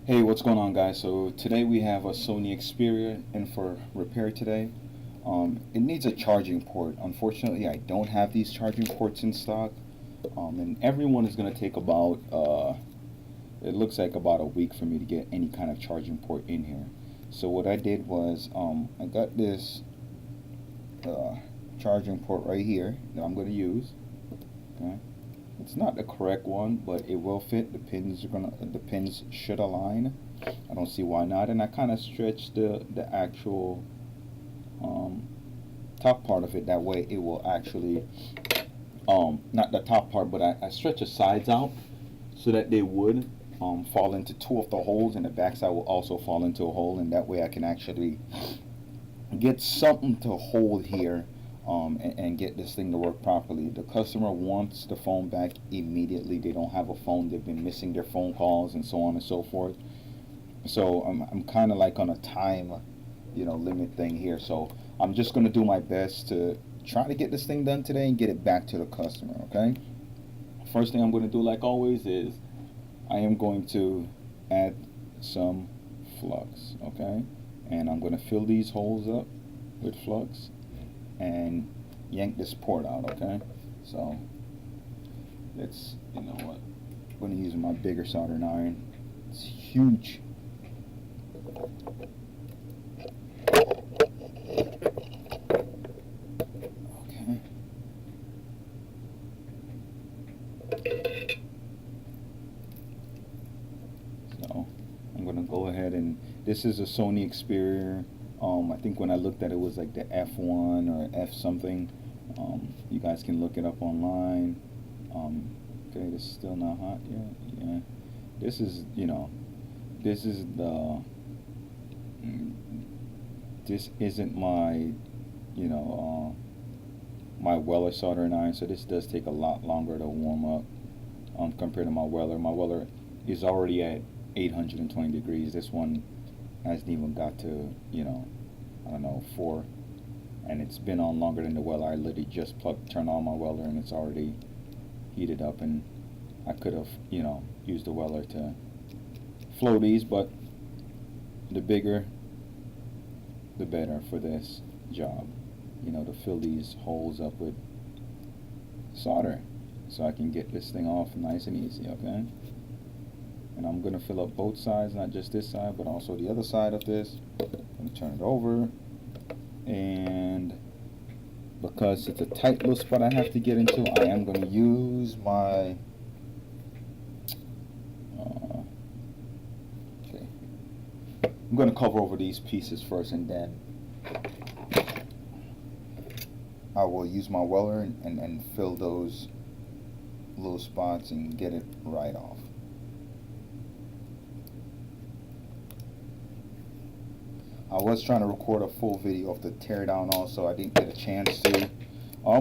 Hey, what's going on, guys? So today we have a Sony Xperia in for repair today. It needs a charging port. Unfortunately, I don't have these charging ports in stock, and everyone is going to take about, it looks like about a week for me to get any kind of charging port in here. So what I did was, I got this charging port right here that I'm going to use. Okay. It's not the correct one, but it will fit. The pins should align. I don't see why not. And I kind of stretched the actual top part of it. That way it will actually not the top part, but I stretch the sides out so that they would fall into two of the holes, and the backside will also fall into a hole, and that way I can actually get something to hold here. And get this thing to work properly. The customer wants the phone back immediately. They don't have a phone. They've been missing their phone calls and so on and so forth. So I'm kind of like on a time, limit thing here. So I'm just going to do my best to try to get this thing done today and get it back to the customer. Okay. First thing I'm going to do, like always, is I am going to add some flux. Okay, and I'm going to fill these holes up with flux and yank this port out. Okay, so let's, you know what, I'm going to use my bigger soldering iron. It's huge. Okay, so I'm going to go ahead, and this is a Sony Xperia. I think when I looked at it, was like the F1 or F something. You guys can look it up online. Okay, this is still not hot yet. Yeah, this is, this is the, this isn't my, my Weller soldering iron, so this does take a lot longer to warm up compared to my Weller. My Weller is already at 820 degrees. This one hasn't even got to, I don't know, 4, and it's been on longer than the Weller. I literally just turned on my Weller and it's already heated up, and I could have, used the Weller to flow these, but the bigger the better for this job, to fill these holes up with solder so I can get this thing off nice and easy. Okay, and I'm going to fill up both sides, not just this side, but also the other side of this. I'm going to turn it over, and because it's a tight little spot I have to get into, I am going to use my okay, I'm going to cover over these pieces first, and then I will use my Weller and fill those little spots and get it right off. I was trying to record a full video of the teardown also. I didn't get a chance to,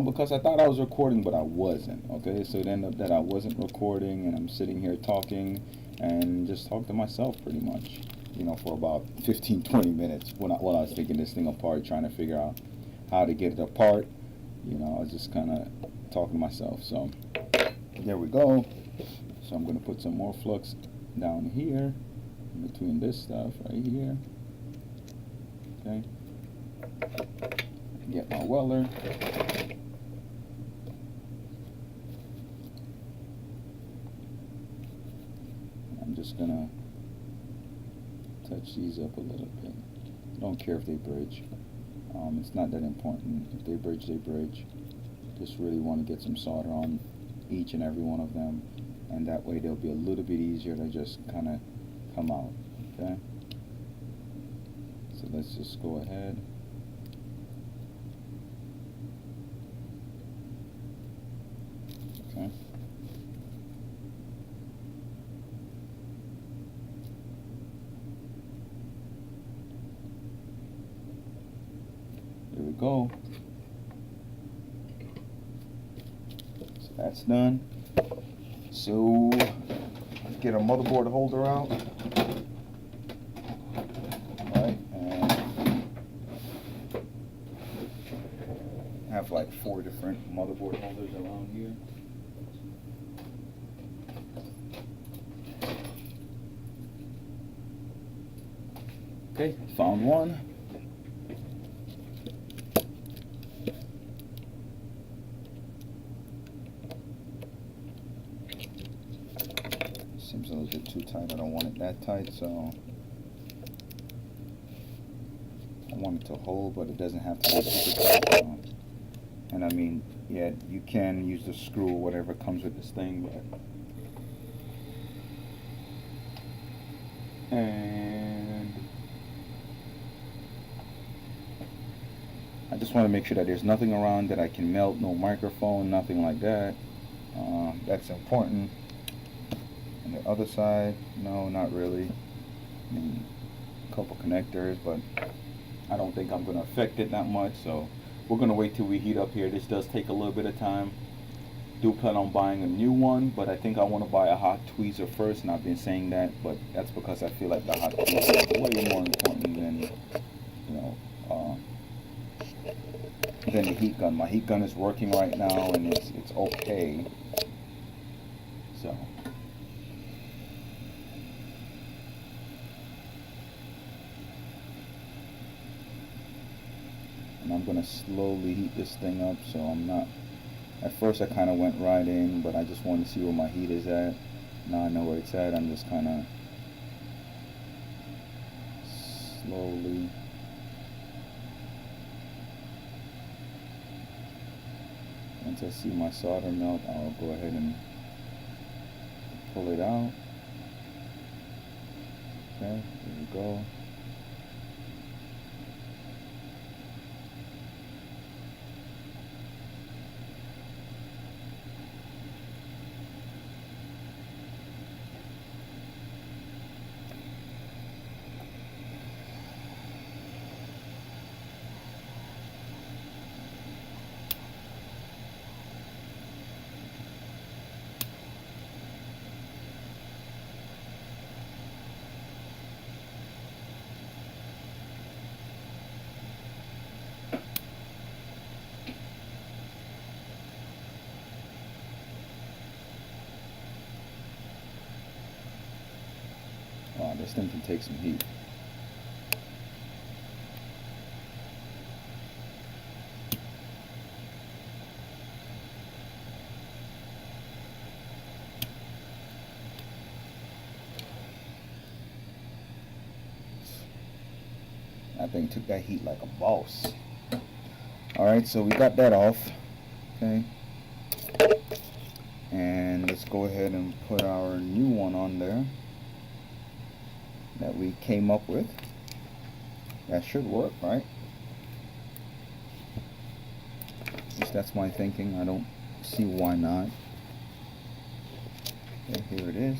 because I thought I was recording, but I wasn't. Okay, so it ended up that I wasn't recording, and I'm sitting here talking and just talking to myself pretty much, for about 15-20 minutes while I was taking this thing apart, trying to figure out how to get it apart. I was just kind of talking to myself. So there we go. So I'm going to put some more flux down here between this stuff right here. Okay, get my Weller. I'm just gonna touch these up a little bit. I don't care if they bridge. It's not that important. If they bridge, they bridge. Just really want to get some solder on each and every one of them, and that way they'll be a little bit easier to just kind of come out. Okay. So let's just go ahead. Okay. There we go. So that's done. So let's get our motherboard holder out. I have like 4 different motherboard holders around here. Okay, found one. Seems a little bit too tight. I don't want it that tight, so I want it to hold, but it doesn't have to be super tight. And I mean, yeah, you can use the screw or whatever comes with this thing, but and I just want to make sure that there's nothing around that I can melt, no microphone, nothing like that. That's important. And the other side, no, not really. I mean, a couple connectors, but I don't think I'm going to affect it that much, so we're going to wait till we heat up here. This does take a little bit of time. Do plan on buying a new one, but I think I want to buy a hot tweezer first, and I've been saying that, but that's because I feel like the hot tweezer is way more important than, than the heat gun. My heat gun is working right now, and it's okay. So. And I'm going to slowly heat this thing up, so I'm not, at first I kind of went right in, but I just wanted to see where my heat is at. Now I know where it's at. I'm just kind of slowly once I see my solder melt, I'll go ahead and pull it out. Okay, there we go. Wow, this thing can take some heat. That thing took that heat like a boss. Alright, so we got that off. Okay. And let's go ahead and put our new one on there that we came up with. That should work, right? At least that's my thinking. I don't see why not. Okay, here it is.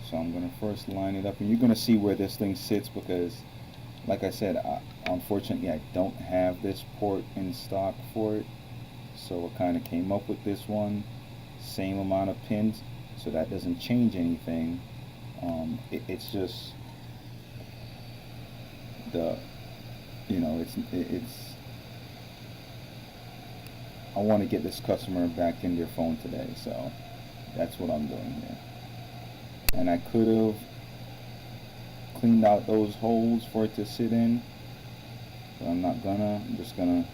So I'm going to first line it up, and you're going to see where this thing sits because, like I said, unfortunately I don't have this port in stock for it. So I kind of came up with this one. Same amount of pins, so that doesn't change anything. It's just the, it's I want to get this customer back in their phone today, so that's what I'm doing here. And I could have cleaned out those holes for it to sit in, but I'm not gonna. I'm just gonna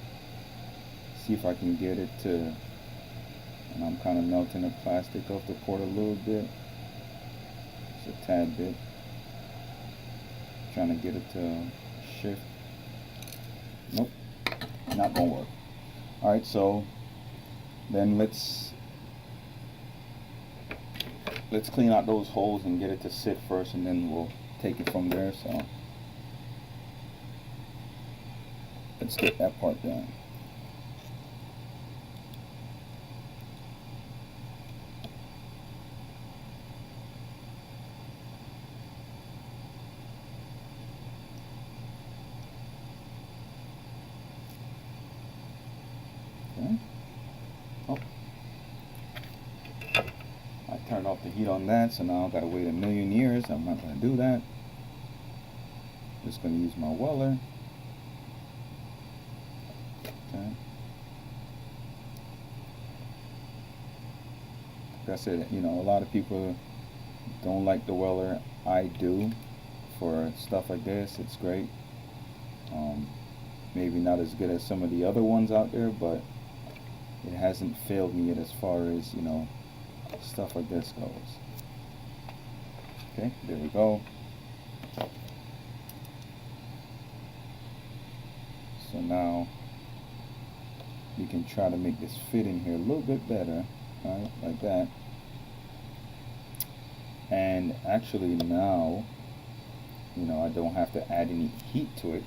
see if I can get it to, and I'm kind of melting the plastic off the port a little bit, just a tad bit, trying to get it to shift. Nope, not gonna work. Alright, so then let's clean out those holes and get it to sit first, and then we'll take it from there. So let's get that part done. Okay. Oh, I turned off the heat on that, so now I've got to wait a million years. I'm not going to do that. Just going to use my weller. Okay. Like I said, a lot of people don't like the weller. I do. for stuff like this, it's great. Maybe not as good as some of the other ones out there, but it hasn't failed me yet as far as, you know, stuff like this goes. Okay, there we go. So now we can try to make this fit in here a little bit better, right, like that. And actually now, you know, I don't have to add any heat to it.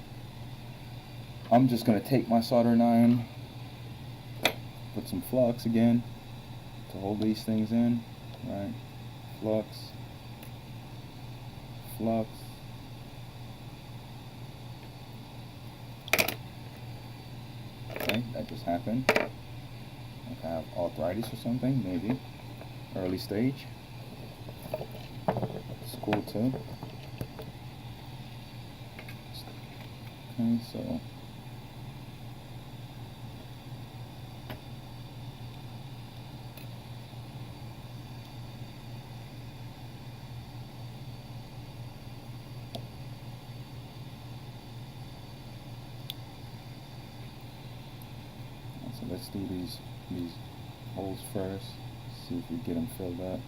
I'm just gonna take my soldering iron, put some flux again to hold these things in, right? Flux, flux. Okay, that just happened. Like I have arthritis or something, maybe. Early stage. It's cool too. Okay, so let's do these holes first. See if we get them filled up.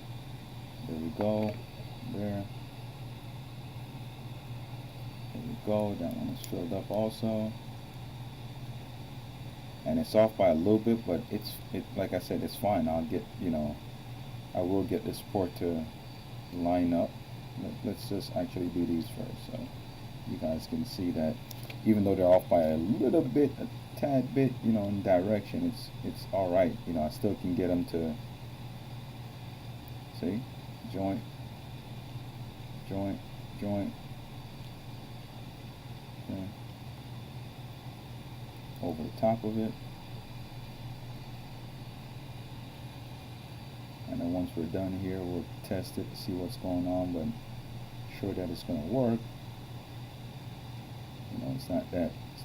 There we go. There. There we go. That one is filled up also. And it's off by a little bit, but like I said, it's fine. I'll get, you know, I will get this port to line up. Let's just actually do these first, so you guys can see that even though they're off by a little bit, a tad bit, you know, in direction, it's all right. You know, I still can get them to see joint, joint, joint. Okay. Over the top of it, and then once we're done here, we'll test it to see what's going on, but sure that it's going to work. You know, it's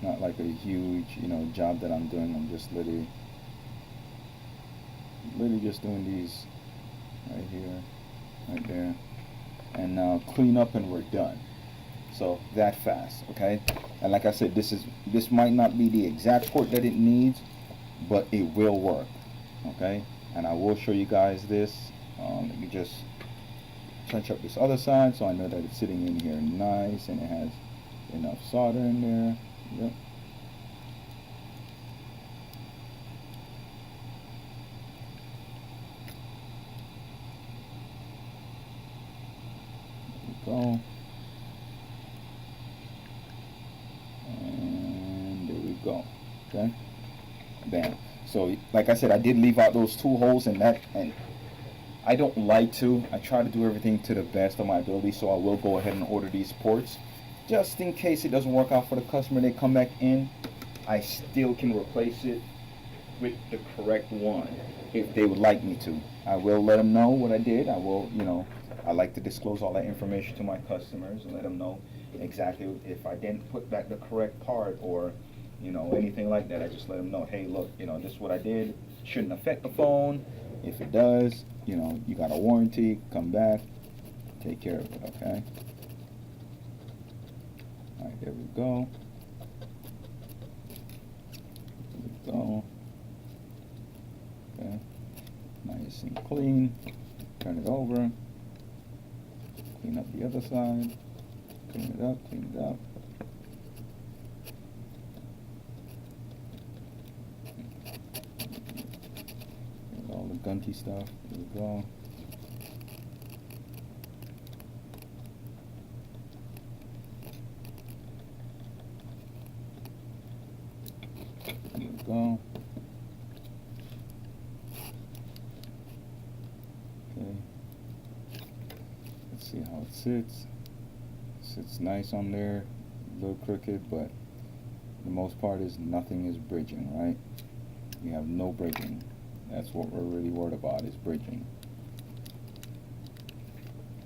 not like a huge, you know, job that I'm doing. I'm just literally just doing these right here, right there, and now clean up and we're done. So that fast, okay? And like I said, this might not be the exact port that it needs, but it will work, okay? And I will show you guys this. Let me just touch up this other side so I know that it's sitting in here nice and it has enough solder in there. Yep. There we go. And there we go. Okay. Bam. So like I said, I did leave out those two holes in that, and I don't like to. I try to do everything to the best of my ability, so I will go ahead and order these ports. Just in case it doesn't work out for the customer, they come back in, I still can replace it with the correct one if they would like me to. I will let them know what I did. I will, you know, I like to disclose all that information to my customers and let them know exactly if I didn't put back the correct part or, you know, anything like that. I just let them know, hey, look, you know, this is what I did. Shouldn't affect the phone. If it does, you know, you got a warranty. Come back, take care of it, okay? All right, there we go. There we go. Okay, nice and clean. Turn it over. Clean up the other side. Clean it up, clean it up. Here's all the gunky stuff. There we go. There we go. Okay. Let's see how it sits. Sits nice on there. A little crooked, but the most part is nothing is bridging, right? We have no bridging. That's what we're really worried about, is bridging.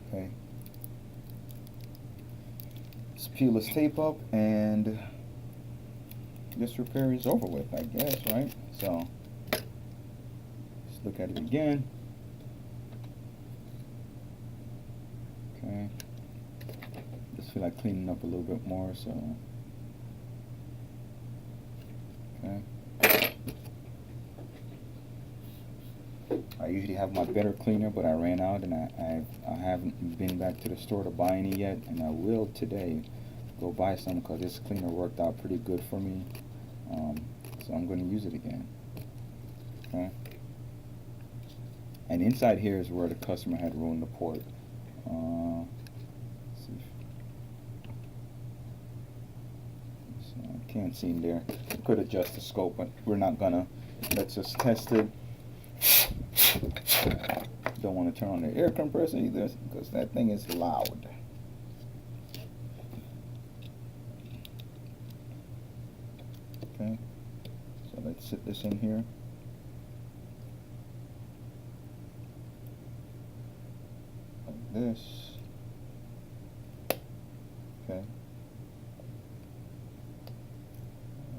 Okay. Let's peel this tape up and this repair is over with, I guess, right? So let's look at it again. Okay. This feel like cleaning up a little bit more, so okay. I usually have my better cleaner, but I ran out, and I haven't been back to the store to buy any yet, and I will today go buy some because this cleaner worked out pretty good for me. So I'm going to use it again. Okay. And inside here is where the customer had ruined the port. Let's see. So I can't see in there. I could adjust the scope, but we're not gonna. Let's just test it. Don't want to turn on the air compressor either because that thing is loud. Okay, so let's sit this in here. Like this. Okay.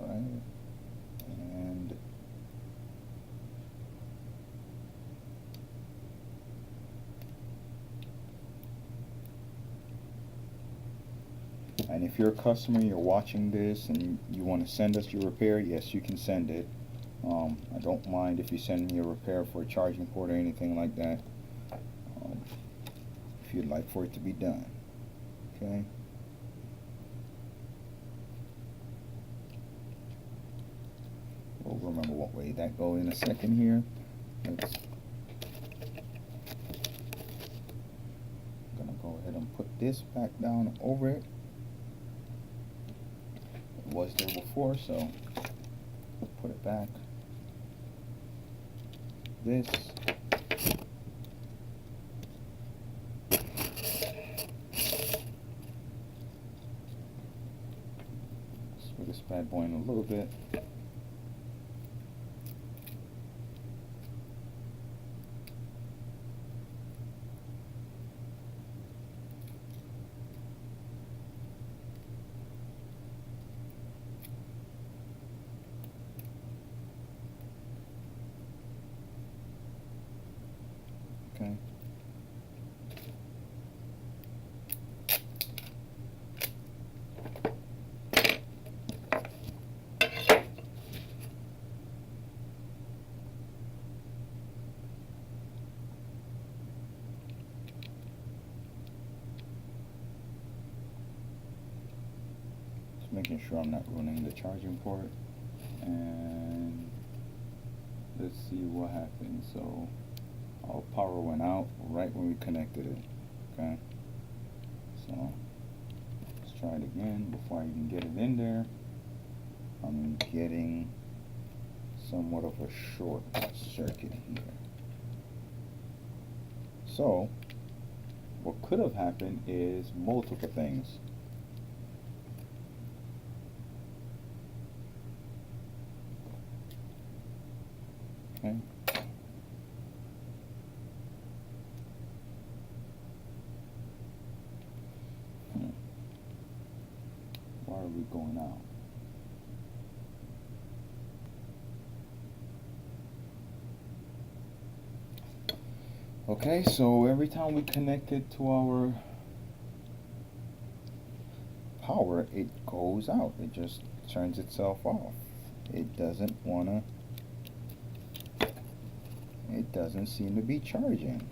Alright. And if you're a customer, you're watching this, and you want to send us your repair, yes, you can send it. I don't mind if you send me a repair for a charging port or anything like that, if you'd like for it to be done. Okay. We'll remember what way that goes in a second here. I'm gonna go ahead and put this back down over it. It was there before, so put it back. This. Swing this bad boy in a little bit. Okay. Just making sure I'm not running the charging port, and let's see what happens. So our power went out right when we connected it. Okay, so let's try it again before I even get it in there. I'm getting somewhat of a short circuit here. So what could have happened is multiple things. Okay. Why are we going out? Okay, so every time we connect it to our power, it goes out. It just turns itself off. It doesn't seem to be charging.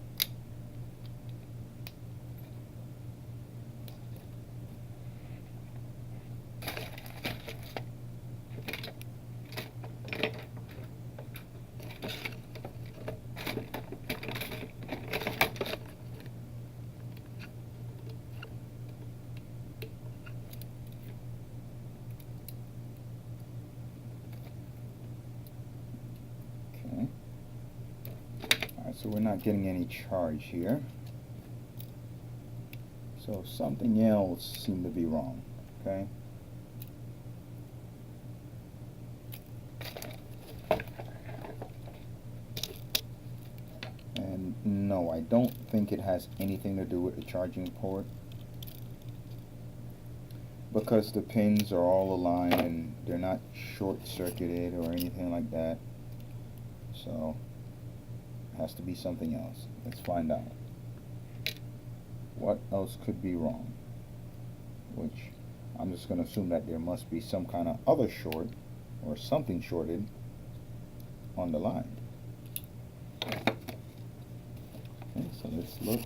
So we're not getting any charge here. So something else seemed to be wrong. Okay. And no, I don't think it has anything to do with the charging port, because the pins are all aligned and they're not short-circuited or anything like that. So has to be something else. Let's find out. What else could be wrong? which I'm just going to assume that there must be some kind of other short or something shorted on the line. Okay, so let's look.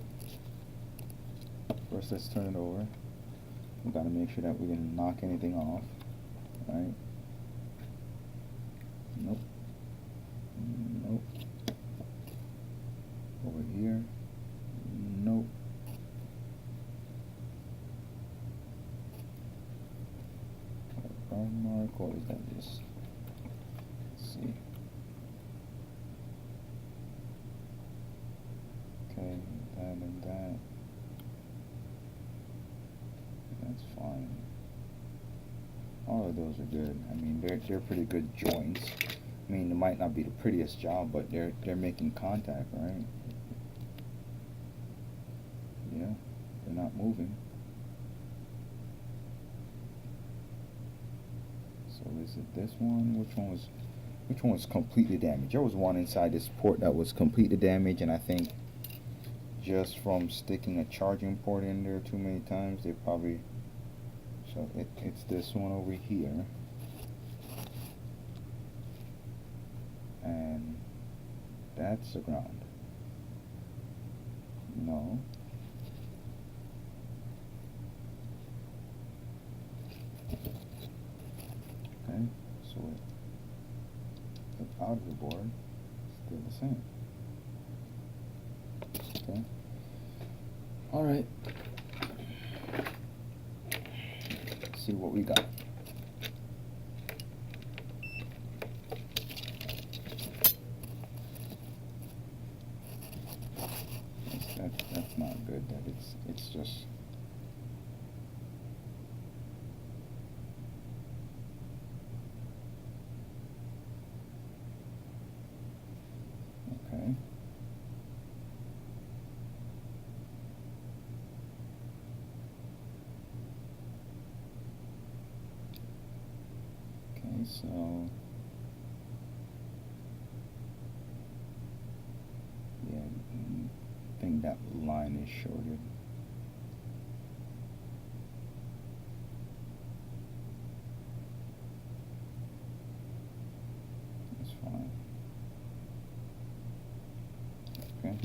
First, let's turn it over. We got to make sure that we didn't knock anything off. Right? Nope. Nope. Over here. Nope. Brown mark, or is that just? Let's see. Okay, that and that. That's fine. All of those are good. I mean, they're pretty good joints. I mean, it might not be the prettiest job, but they're making contact, right? Yeah, they're not moving. So is it this one? Which one was completely damaged? There was one inside this port that was completely damaged, and I think just from sticking a charging port in there too many times, they probably. So it's this one over here, and that's the ground. No. Okay, so the out of the board still the same. Okay. All right. See what we got. That's not good. That it's just. Okay. Okay, so yeah, I think that line is shorted. That's fine. Okay.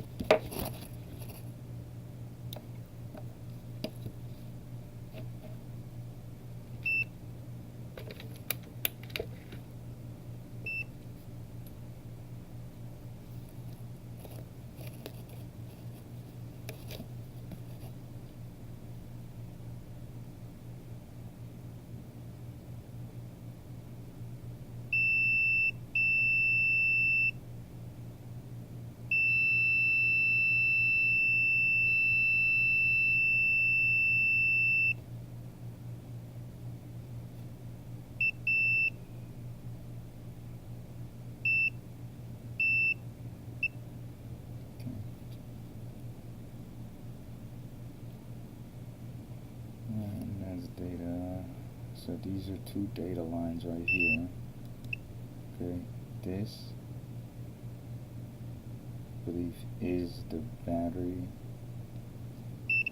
And that's data. So these are two data lines right here. Okay, this I believe is the battery,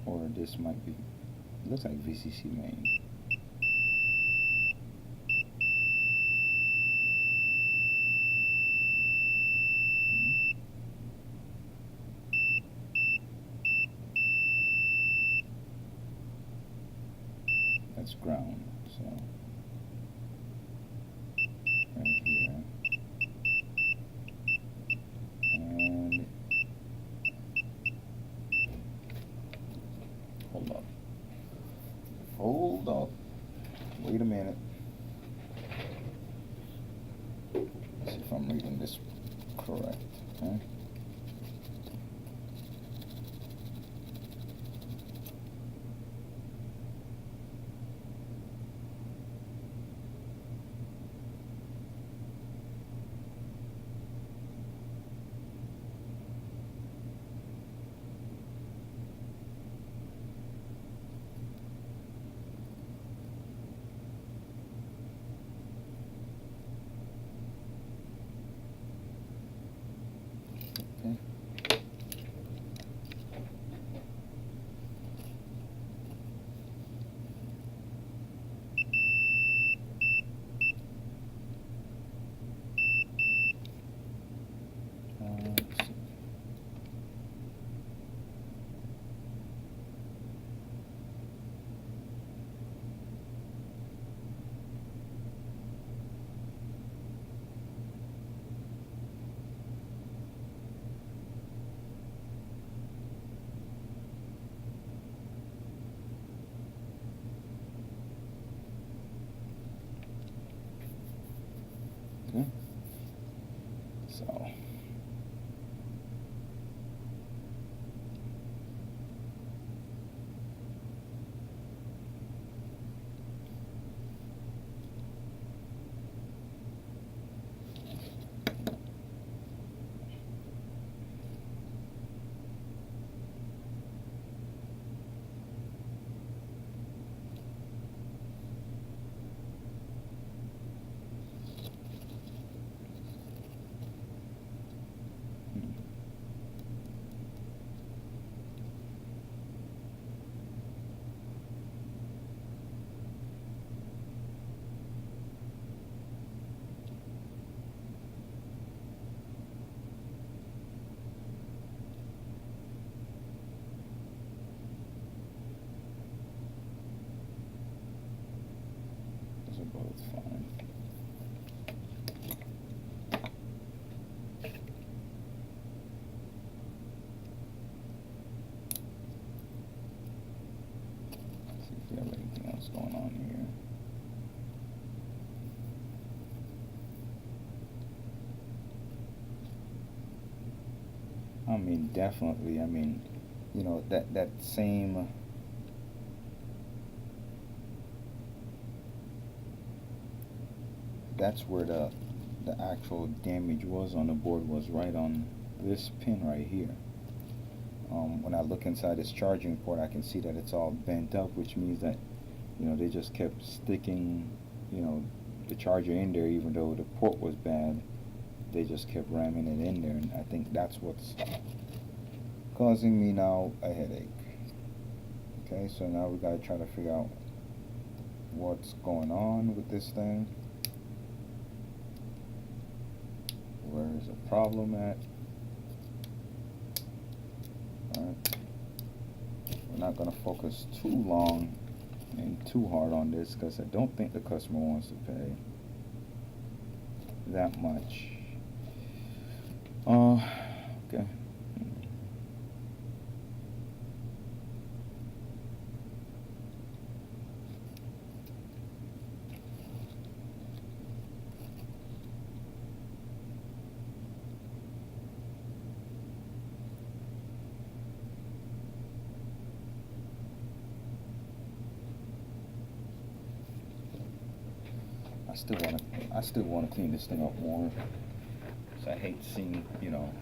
or this might be. It looks like VCC main. That's ground. So right here, and hold up. Hold up. Wait a minute. Let's see if I'm reading this correct. Okay. both fine. See if we have anything else going on here. I mean, definitely. I mean, you know, that same. That's where the actual damage was on the board, was right on this pin right here. When I look inside this charging port, I can see that it's all bent up, which means that, you know, they just kept sticking, you know, the charger in there, even though the port was bad. They just kept ramming it in there, and I think that's what's causing me now a headache. Okay, so now we gotta try to figure out what's going on with this thing. Where is the problem at? Alright. We're not gonna focus too long and too hard on this, because I don't think the customer wants to pay that much. Okay. I still want to clean this thing up more. So I hate seeing, you know,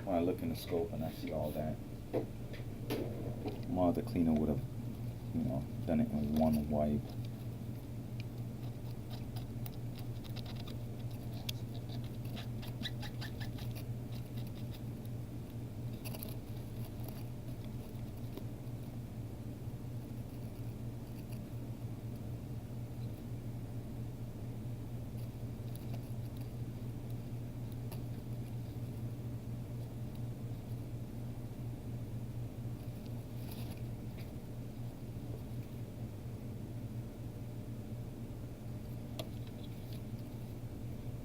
when I look in the scope and I see all that. My other cleaner would have, you know, done it in one wipe.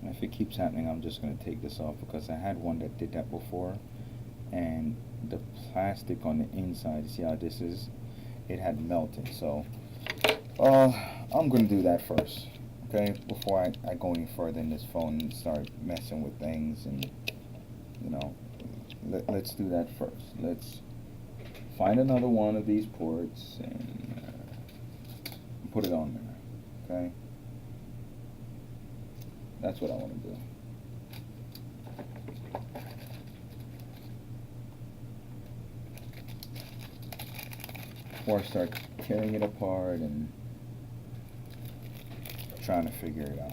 If it keeps happening, I'm just going to take this off, because I had one that did that before, and the plastic on the inside, see how this is, it had melted. So I'm going to do that first, okay, before I go any further in this phone and start messing with things. And, you know, let's do that first. Let's find another one of these ports and put it on there, okay? That's what I want to do. Before I start tearing it apart and trying to figure it out.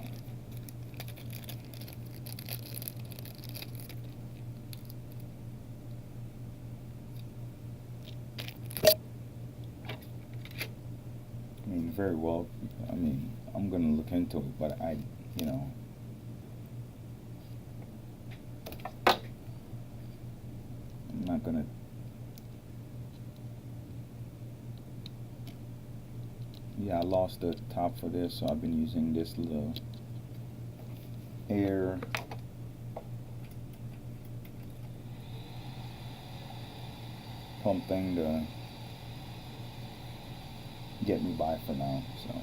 I mean, very well, I mean, I'm going to look into it, but you know, I'm not gonna. Yeah, I lost the top for this, so I've been using this little air pump thing to get me by for now. So.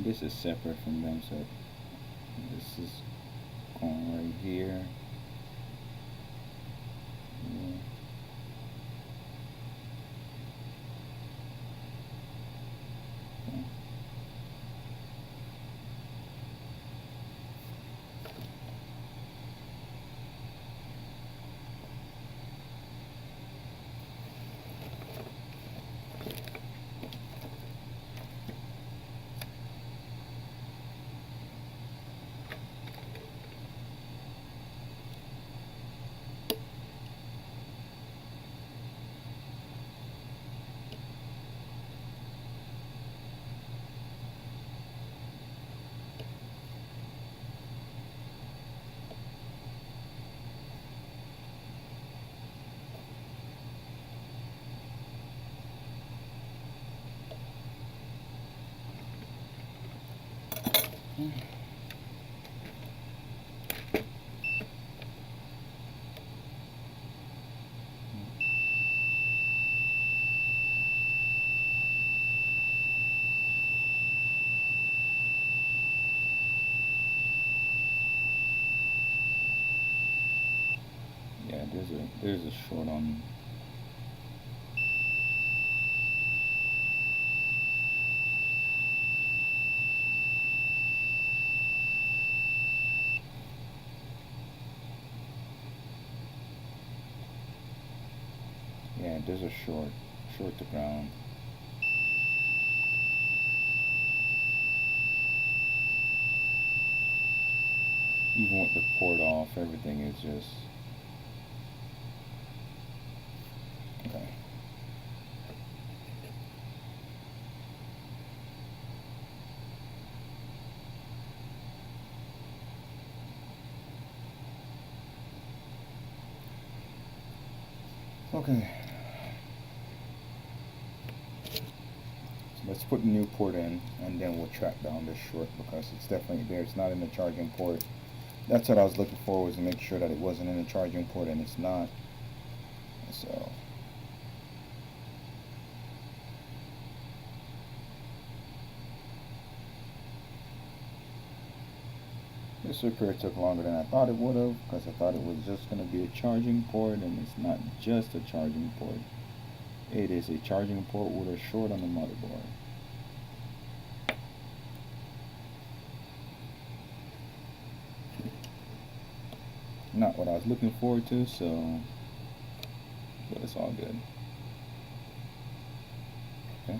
this is separate from them, so this is going right here. Yeah. Yeah, there's a short on. Yeah, there's a short to ground. Even with the port off, everything is just okay. Okay. So let's put the new port in, and then we'll track down this short because it's definitely there. It's not in the charging port. That's what I was looking for, was to make sure that it wasn't in the charging port, and it's not. So this repair took longer than I thought it would have, because I thought it was just going to be a charging port, and it's not just a charging port. It is a charging port with a short on the motherboard. Not what I was looking forward to, so but it's all good. Okay.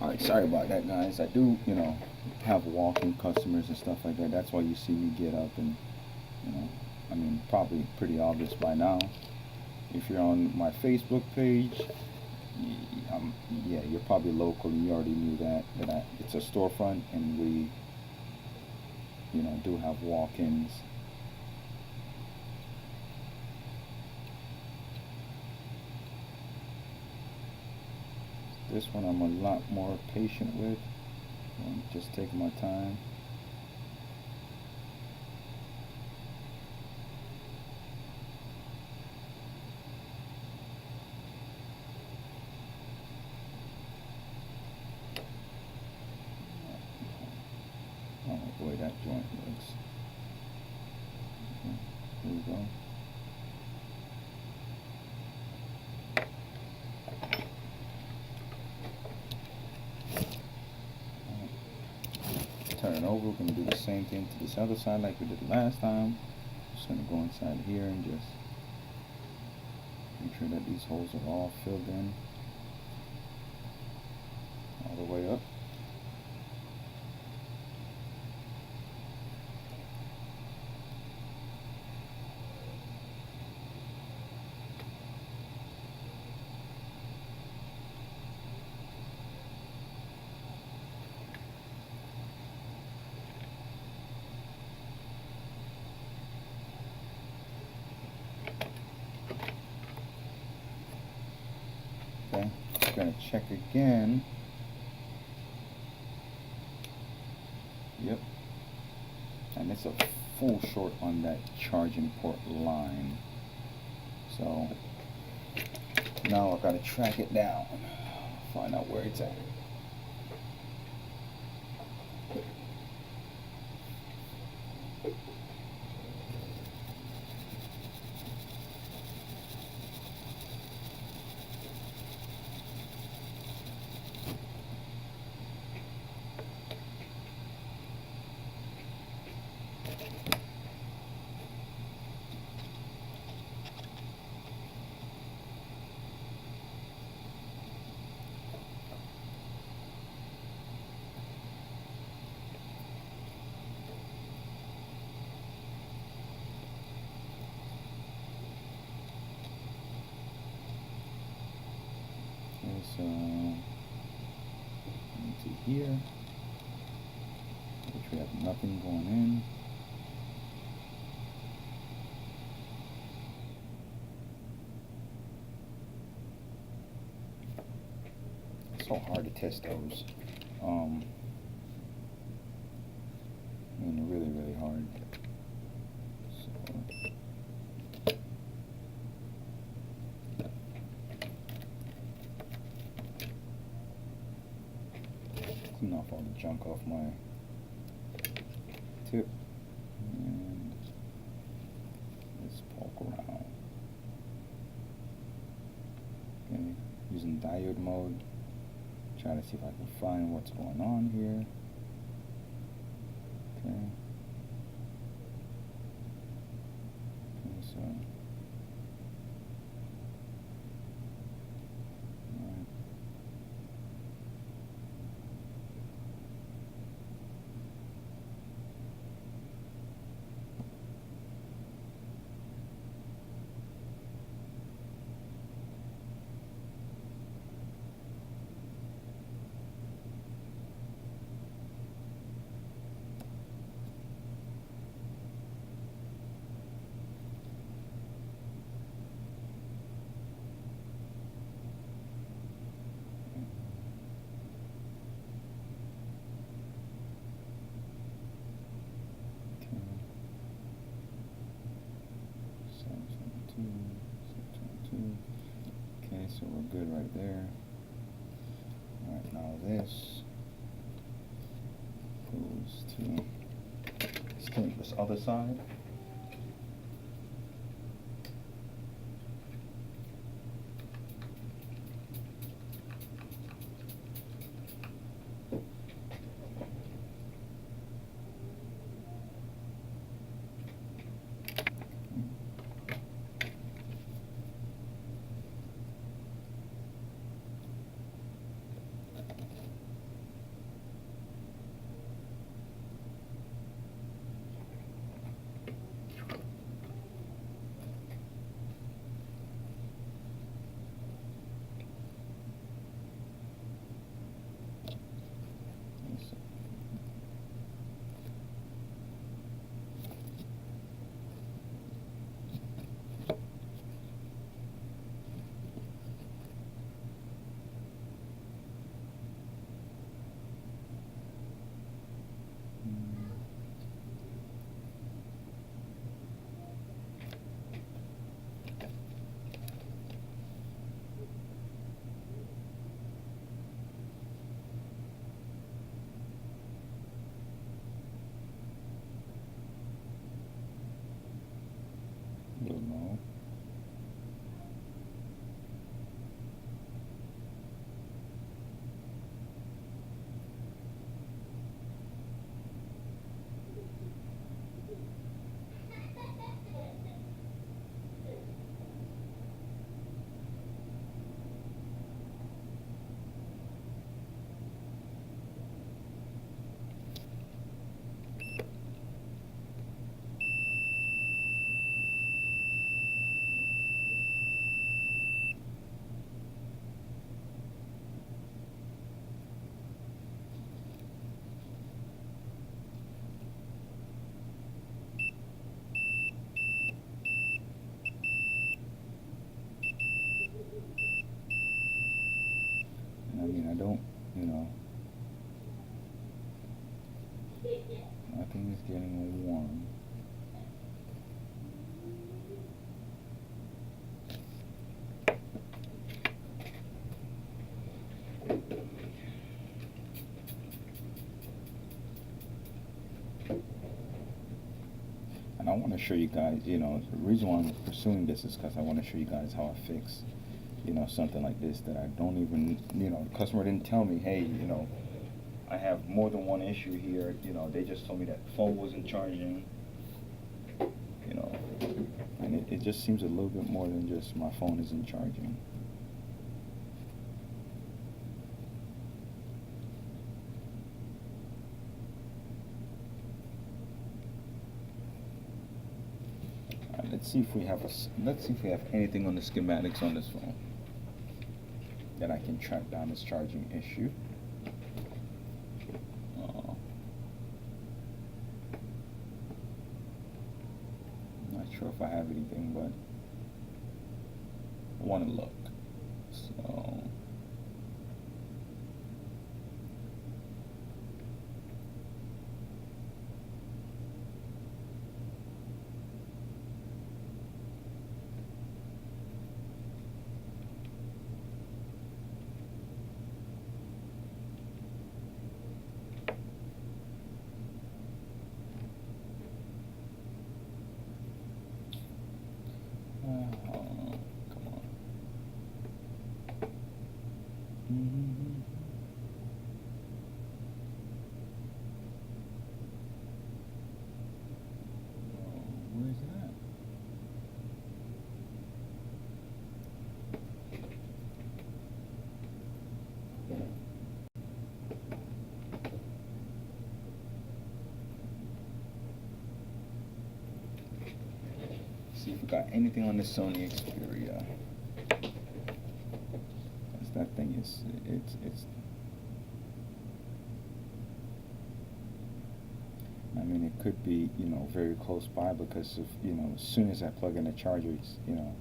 All right, sorry about that, guys. I do, have walk-in customers and stuff like that. That's why you see me get up and, you know, I mean, probably pretty obvious by now. If you're on my Facebook page, yeah, you're probably local and you already knew that it's a storefront and we, do have walk-ins. This one I'm a lot more patient with. I'm just taking my time. Oh boy, that joint looks. Okay, here we go. Turn it over. We're going to do the same thing to this other side like we did last time. Just going to go inside here and just make sure that these holes are all filled in all the way up. Okay, just going to check again. Yep, and it's a full short on that charging port line. So now I've got to track it down, find out where it's at. So into here, which we have nothing going in. It's so hard to test those. I mean, really, really hard. Clean off all the junk off my tip and let's poke around. Okay, using diode mode, try to see if I can find what's going on here. Okay, so okay, so we're good right there. Alright, now this goes to, let's clean this other side. Nothing is getting warm. And I want to show you guys, you know, the reason why I'm pursuing this is because I want to show you guys how I fix, you know, something like this that I don't even, you know, the customer didn't tell me, hey, you know, I have more than one issue here. You know, they just told me that phone wasn't charging, you know, and it just seems a little bit more than just my phone isn't charging. Let's see if we have anything on the schematics on this phone that I can track down this charging issue. Not sure if I have anything, but I want to look. So come on. Where's it at? See if we got anything on the Sony Xperia. That thing is, it's. I mean, it could be, you know, very close by because if, you know, as soon as I plug in the charger, it's, you know,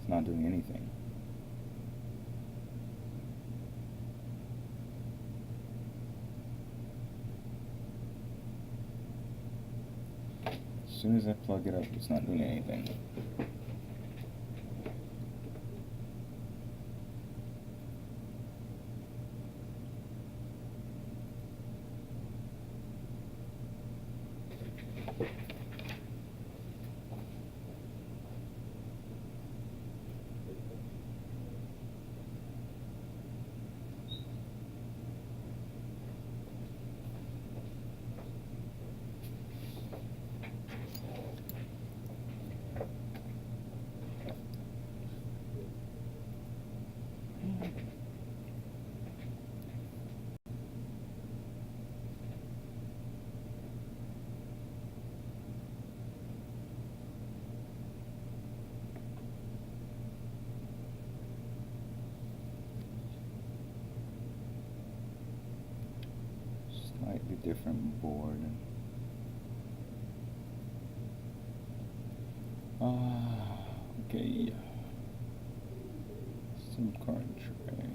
it's not doing anything. As soon as I plug it up, it's not doing anything. Slightly different board. Okay. SIM card tray.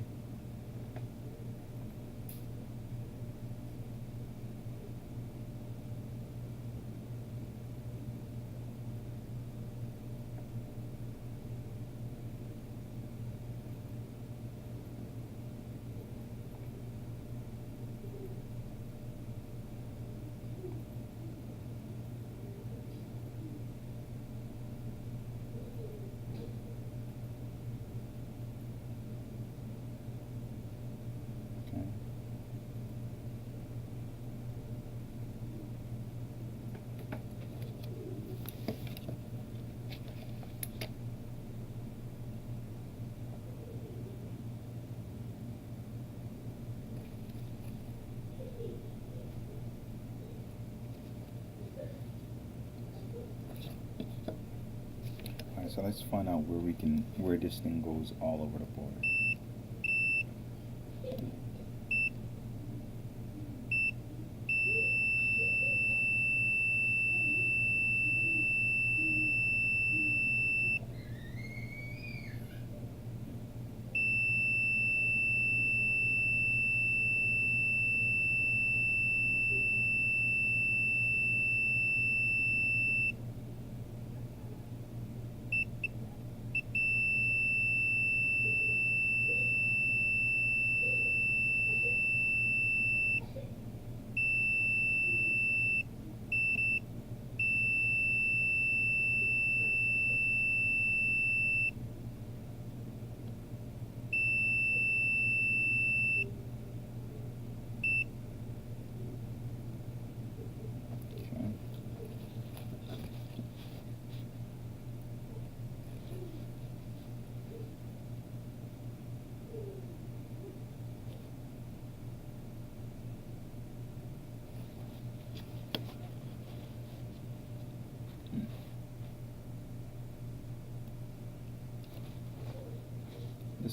So let's find out where this thing goes all over the board.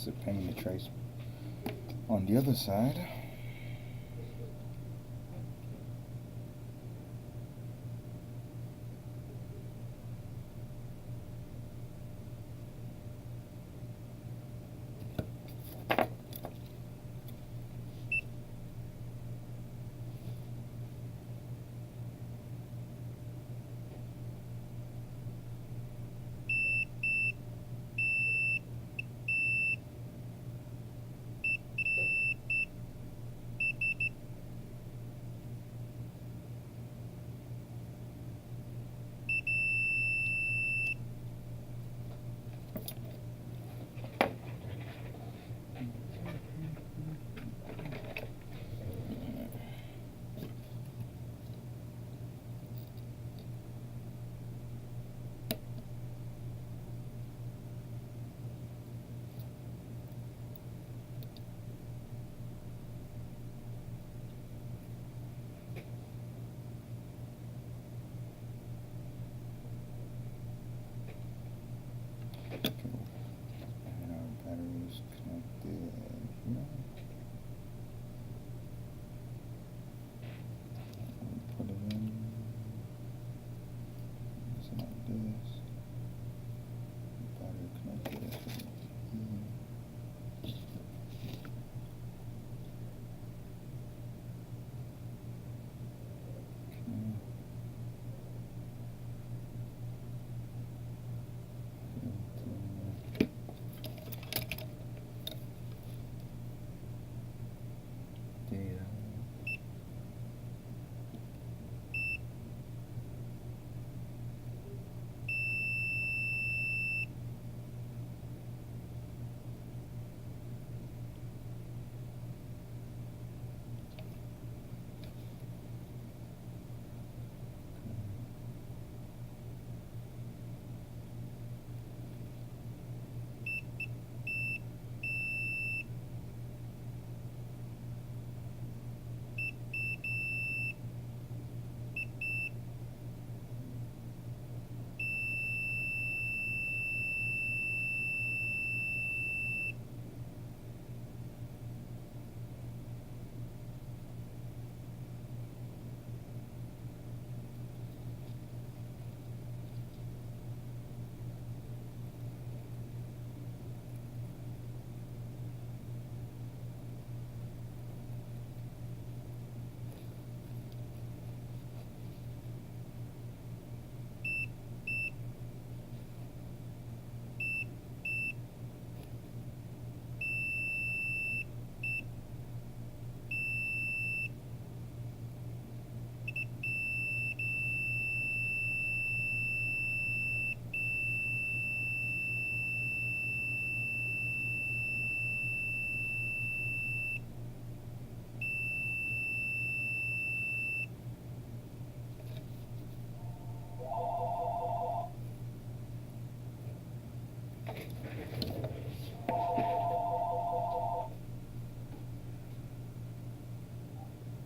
a pain to trace on the other side. And our battery is connected here. Put it in. It's like this. Battery connected here. Data.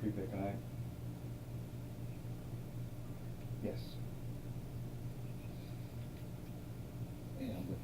Prepaid connect? Yes. Yeah, I'm good.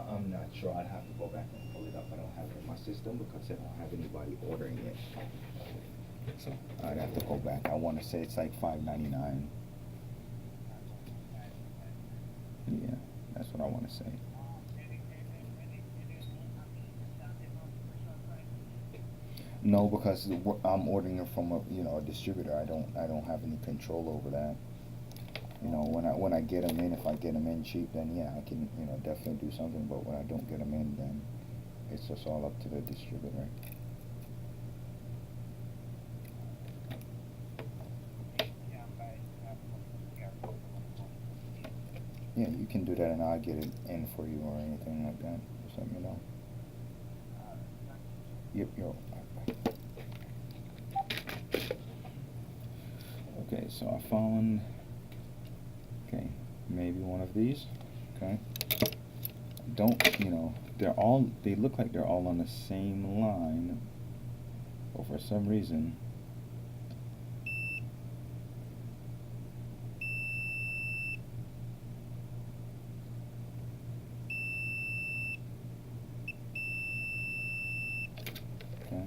I'm not sure. I'd have to go back and pull it up. I don't have it in my system because I don't have anybody ordering it. So I'd have to go back. I want to say it's like $5.99. Yeah, that's what I want to say. No, because I'm ordering it from a distributor. I don't have any control over that. When I get them in, if I get them in cheap, then yeah, I can definitely do something. But when I don't get them in, then it's just all up to the distributor. Yeah, you can do that, and I'll get it in for you or anything like that. Just let me know. Yep, yo. Okay, so I found, okay, maybe one of these. Okay. Don't, they look like they're all on the same line, but for some reason, okay.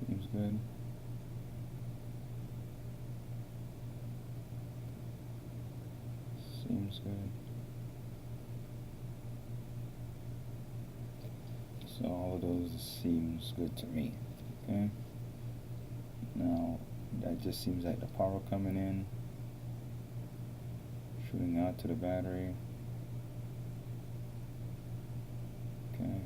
Seems good. Seems good. So all of those seems good to me. Okay. Now that just seems like the power coming in, shooting out to the battery. Okay.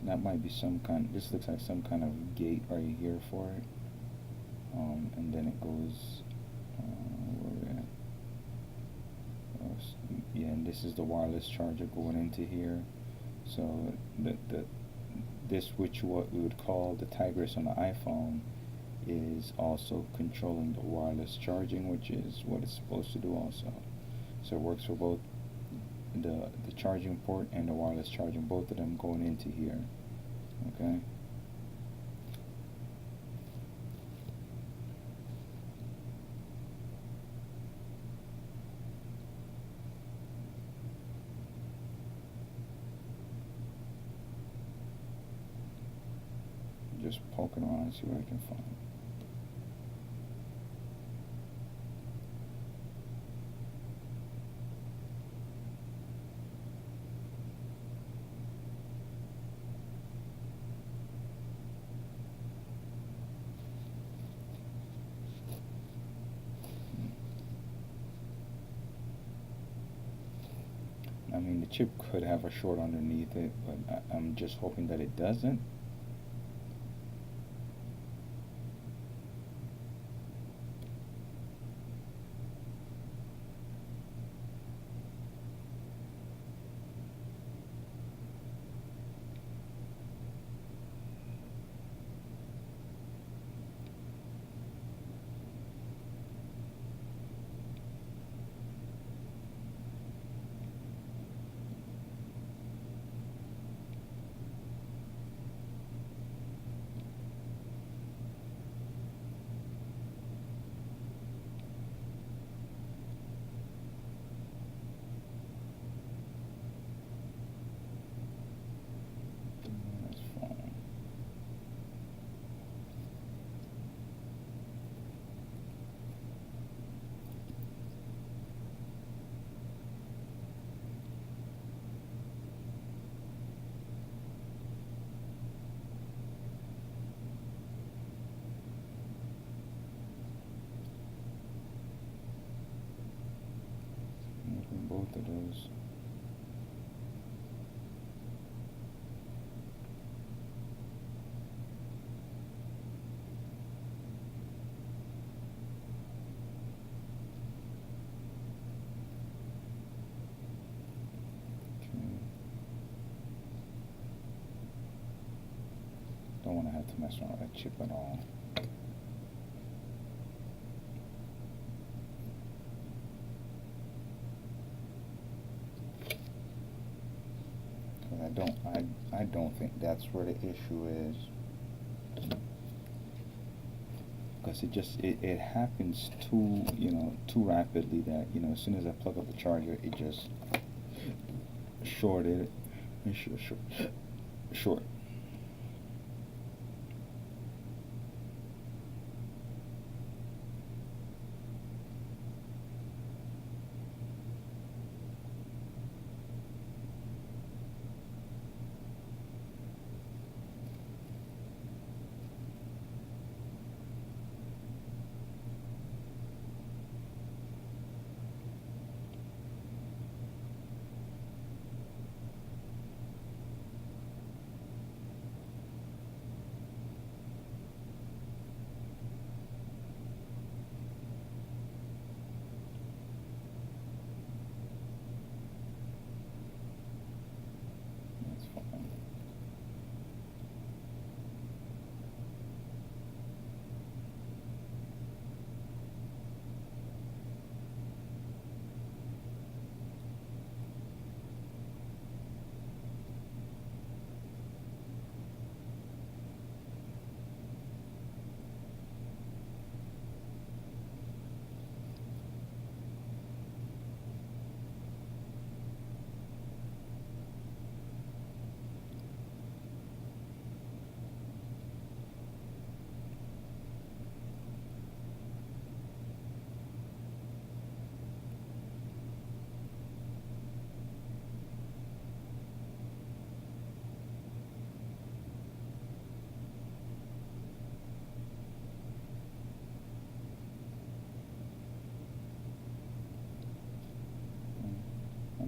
That might be some kind. This looks like some kind of gate right here for it, and then it goes. Where we at? Yeah, and this is the wireless charger going into here. So this, which what we would call the Tigris on the iPhone, is also controlling the wireless charging, which is what it's supposed to do also. So it works for both the charging port and the wireless charging, both of them going into here. Okay. Just poking around and see what I can find. I mean, the chip could have a short underneath it, but I'm just hoping that it doesn't. Don't want to have to mess around with that chip at all. Because I don't think that's where the issue is. Because it happens too, too rapidly that, as soon as I plug up the charger, it just shorted. Short. That's fine.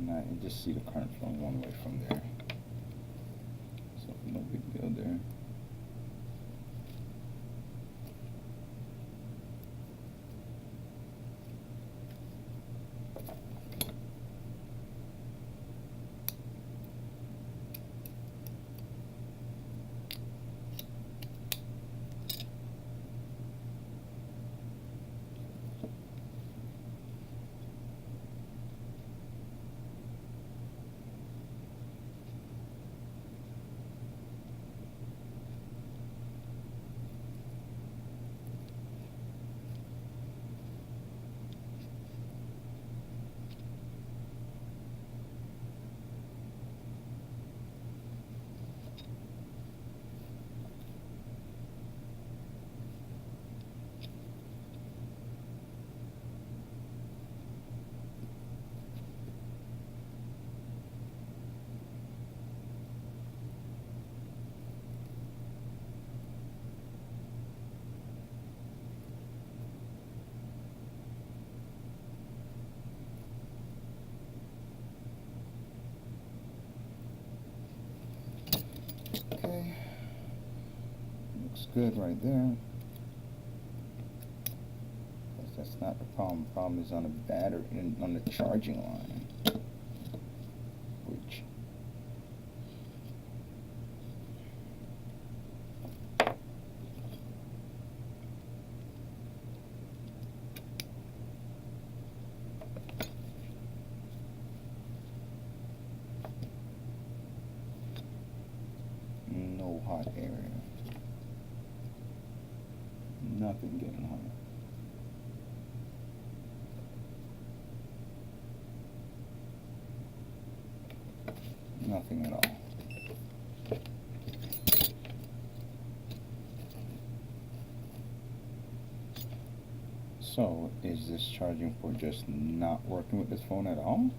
And just see the current flowing one way from there. So no big deal there. Okay, looks good right there. That's not the problem. The problem is on the battery and on the charging line, which no hot area. Nothing getting hot. Nothing at all. So, is this charging port just not working with this phone at all?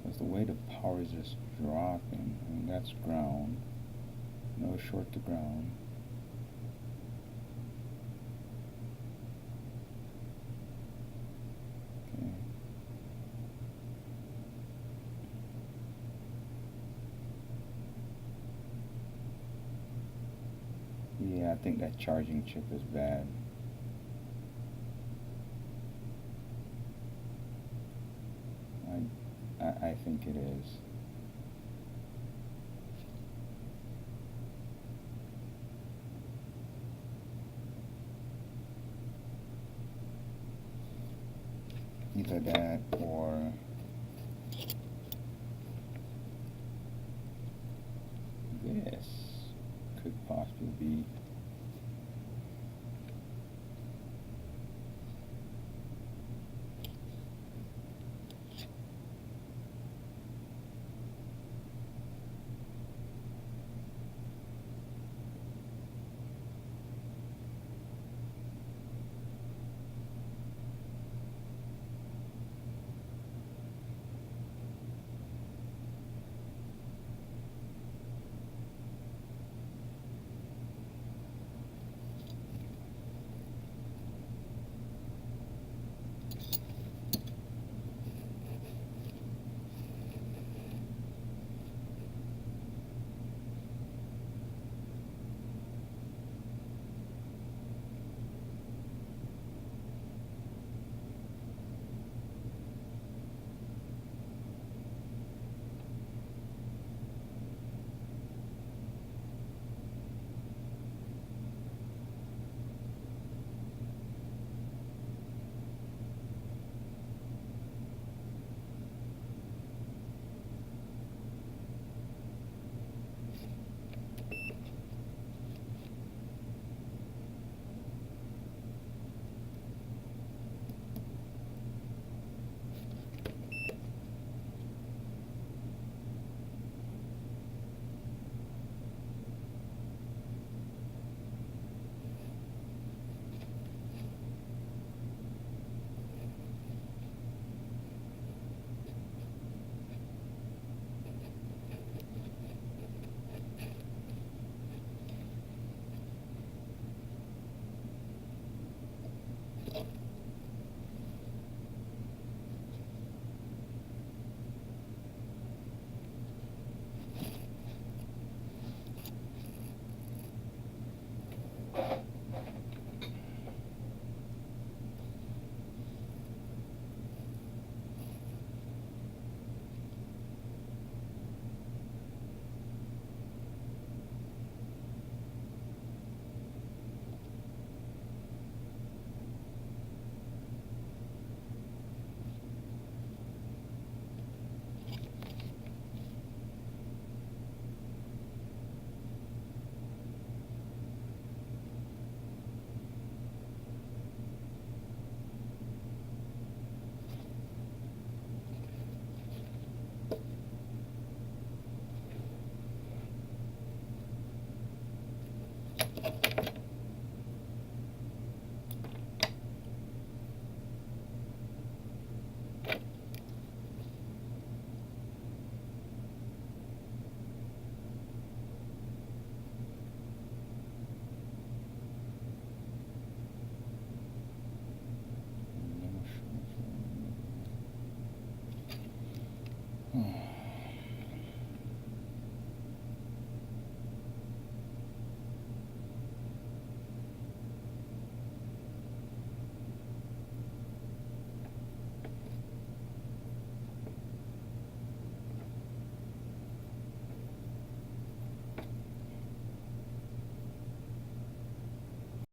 Because the way the power is just dropping, and that's ground. No short to ground. Okay. Yeah, I think that charging chip is bad. I think it is. Either that